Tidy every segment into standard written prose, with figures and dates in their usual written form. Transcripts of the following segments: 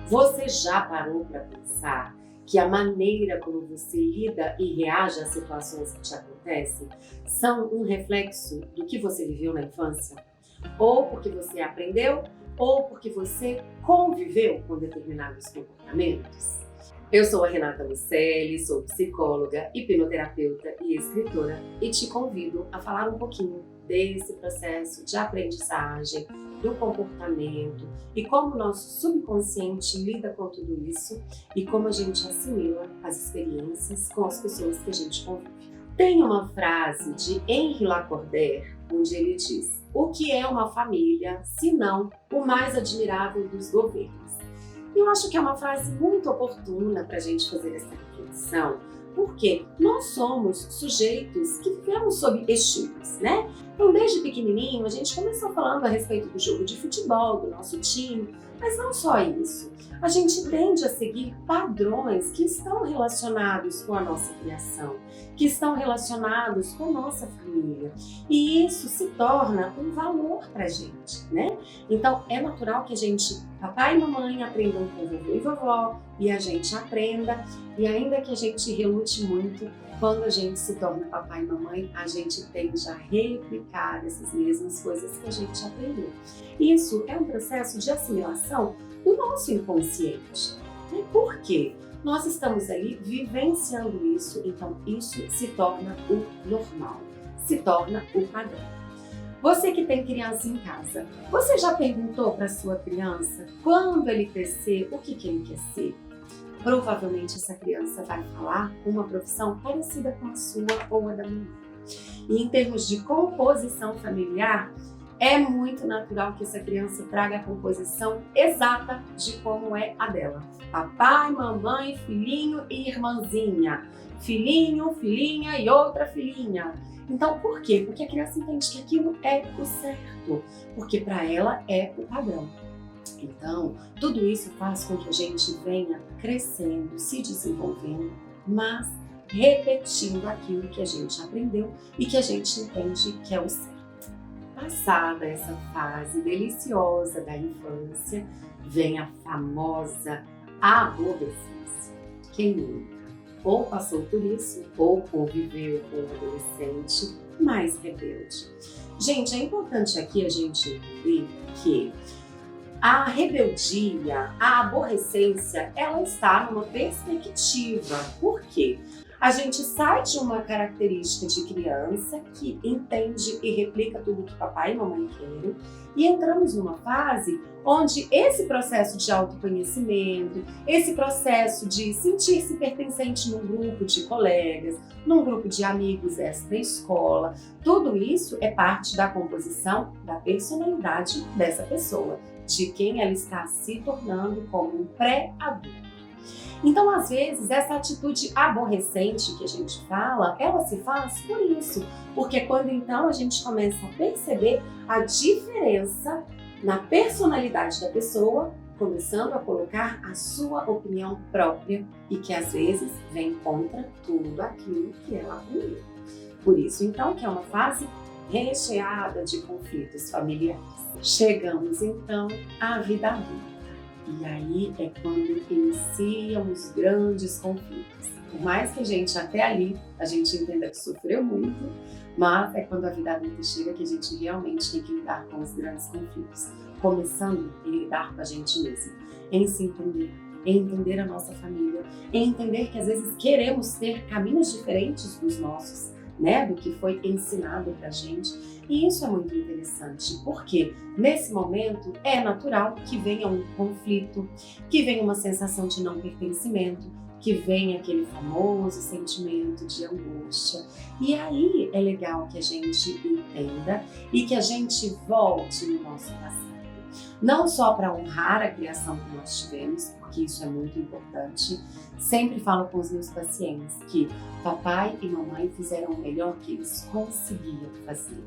Você já parou para pensar que a maneira como você lida e reage às situações que te acontecem são um reflexo do que você viveu na infância? Ou porque você aprendeu, ou porque você conviveu com determinados comportamentos? Eu sou a Renata Lucelli, sou psicóloga, hipnoterapeuta e escritora e te convido a falar um pouquinho desse processo de aprendizagem, do comportamento e como o nosso subconsciente lida com tudo isso e como a gente assimila as experiências com as pessoas que a gente convive. Tem uma frase de Henri Lacordaire, onde ele diz: "O que é uma família, se não o mais admirável dos governos?" Eu acho que é uma frase muito oportuna para a gente fazer essa reflexão, porque nós somos sujeitos que vivemos sob estímulos, né? Então, desde pequenininho, a gente começou falando a respeito do jogo de futebol, do nosso time, mas não só isso. A gente tende a seguir padrões que estão relacionados com a nossa criação, que estão relacionados com a nossa família. E isso se torna um valor para a gente, né? Então, é natural que a gente, papai e mamãe, aprendam com vovô e vovó, e a gente aprenda, e ainda que a gente relute muito, quando a gente se torna papai e mamãe, a gente tende a replicar essas mesmas coisas que a gente aprendeu. Isso é um processo de assimilação do nosso inconsciente. Por quê? Nós estamos ali vivenciando isso, então isso se torna o normal, se torna o padrão. Você que tem criança em casa, você já perguntou para sua criança quando ele crescer o que ele quer ser? Provavelmente essa criança vai falar uma profissão parecida com a sua ou a da mamãe. E em termos de composição familiar, é muito natural que essa criança traga a composição exata de como é a dela. Papai, mamãe, filhinho e irmãzinha. Filhinho, filhinha e outra filhinha. Então, por quê? Porque a criança entende que aquilo é o certo, porque para ela é o padrão. Então, tudo isso faz com que a gente venha crescendo, se desenvolvendo, mas repetindo aquilo que a gente aprendeu e que a gente entende que é o certo. Passada essa fase deliciosa da infância, vem a famosa adolescência. Quem nunca? Ou passou por isso, ou conviveu com um adolescente mais rebelde. Gente, é importante aqui a gente entender que a rebeldia, a aborrecência, ela está numa perspectiva. Por quê? A gente sai de uma característica de criança que entende e replica tudo que papai e mamãe querem e entramos numa fase onde esse processo de autoconhecimento, esse processo de sentir-se pertencente num grupo de colegas, num grupo de amigos extra-escola, tudo isso é parte da composição da personalidade dessa pessoa, de quem ela está se tornando como um pré-adulto. Então, às vezes, essa atitude aborrecente que a gente fala, ela se faz por isso, porque quando então a gente começa a perceber a diferença na personalidade da pessoa, começando a colocar a sua opinião própria e que às vezes vem contra tudo aquilo que ela aprendeu. Por isso, então, que é uma fase recheada de conflitos familiares. Chegamos então à vida adulta. E aí é quando iniciam os grandes conflitos. Por mais que a gente até ali, a gente entenda que sofreu muito, mas é quando a vida adulta chega que a gente realmente tem que lidar com os grandes conflitos. Começando em lidar com a gente mesmo, em se entender, em entender a nossa família, em entender que às vezes queremos ter caminhos diferentes dos nossos, né, do que foi ensinado pra gente. E isso é muito interessante, porque nesse momento é natural que venha um conflito, que venha uma sensação de não pertencimento, que venha aquele famoso sentimento de angústia. E aí é legal que a gente entenda e que a gente volte no nosso passado. Não só para honrar a criação que nós tivemos, porque isso é muito importante. Sempre falo com os meus pacientes que papai e mamãe fizeram o melhor que eles conseguiam fazer,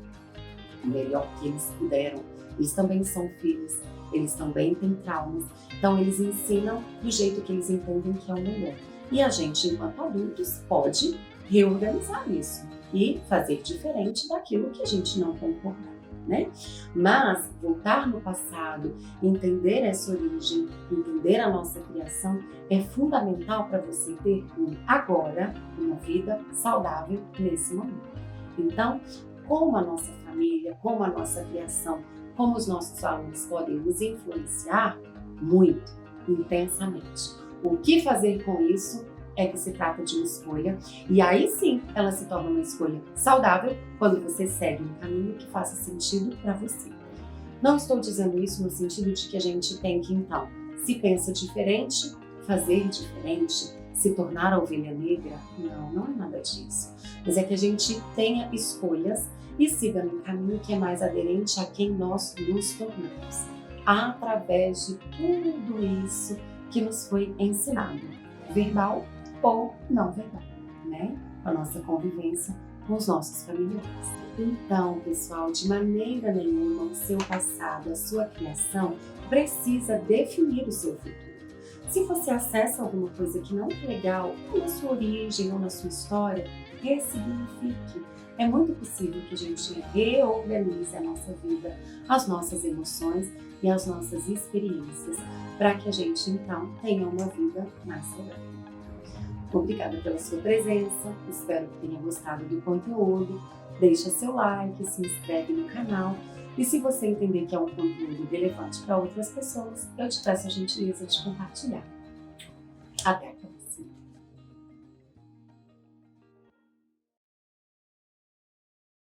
o melhor que eles puderam. Eles também são filhos, eles também têm traumas, então eles ensinam do jeito que eles entendem que é o melhor. E a gente, enquanto adultos, pode reorganizar isso e fazer diferente daquilo que a gente não concordar. né? Mas voltar no passado, entender essa origem, entender a nossa criação é fundamental para você ter agora uma vida saudável nesse momento. Então, como a nossa família, como a nossa criação, como os nossos valores podem nos influenciar muito, intensamente. O que fazer com isso é que se trata de uma escolha, e aí sim ela se torna uma escolha saudável quando você segue um caminho que faça sentido para você. Não estou dizendo isso no sentido de que a gente tem que, então, se pensa diferente, fazer diferente, se tornar a ovelha negra. Não, não é nada disso. Mas é que a gente tenha escolhas e siga no caminho que é mais aderente a quem nós nos tornamos, através de tudo isso que nos foi ensinado, verbal ou não verbal, né? A nossa convivência com os nossos familiares. Então, pessoal, de maneira nenhuma o seu passado, a sua criação precisa definir o seu futuro. Se você acessa alguma coisa que não é legal, ou na sua origem ou na sua história, ressignifique. É muito possível que a gente reorganize a nossa vida, as nossas emoções e as nossas experiências, para que a gente então tenha uma vida mais saudável. Obrigada pela sua presença, espero que tenha gostado do conteúdo. Deixa seu like, se inscreve no canal e se você entender que é um conteúdo relevante para outras pessoas, eu te peço a gentileza de compartilhar. Até a próxima!